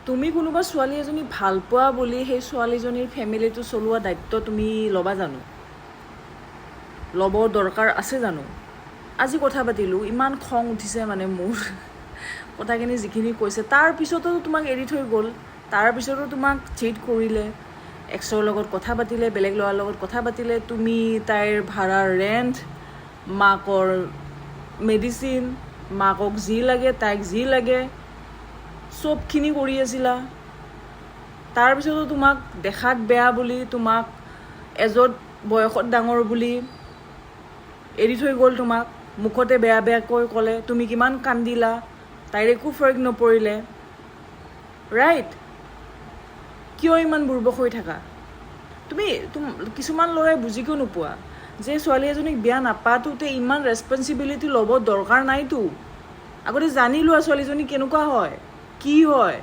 তুমি কোনোবা ছোৱালী এজনী ভাল পোৱা বুলি সেই ছোৱালীজনীৰ ফেমিলিটো চলোৱা দায়িত্ব তুমি ল'বা জানো? ল'ব দৰকাৰ আছে জানো? আজি কথা পাতিলোঁ, ইমান খং উঠিছে মানে মোৰ কথাখিনি যিখিনি কৈছে, তাৰপিছতো তোমাক এৰি থৈ গ'ল, তাৰপিছতো তোমাক চিট কৰিলে, এক্সৰ লগত কথা পাতিলে, বেলেগ ল'ৰাৰ লগত কথা পাতিলে, তুমি তাইৰ ভাড়াৰ ৰেণ্ট, মাকৰ মেডিচিন, মাকক যি লাগে তাইক যি লাগে চবখিনি কৰি আছিলা। তাৰপিছতো তোমাক দেখাত বেয়া বুলি, তোমাক এজত বয়সত ডাঙৰ বুলি এৰি থৈ গ'ল, তোমাক মুখতে বেয়া বেয়াকৈ ক'লে, তুমি কিমান কান্দিলা, তাইৰ একো ফৰক নপৰিলে। ৰাইট? কিয় ইমান বুৰ্বক হৈ থাকা? তুমি কিছুমান ল'ৰাই বুজি কিয় নোপোৱা যে ছোৱালী এজনীক বিয়া নাপাতোতে ইমান ৰেছপনচিবিলিটি ল'ব দৰকাৰ নাইতো। আগতে জানি লোৱা ছোৱালীজনী কেনেকুৱা হয়, কি হয়।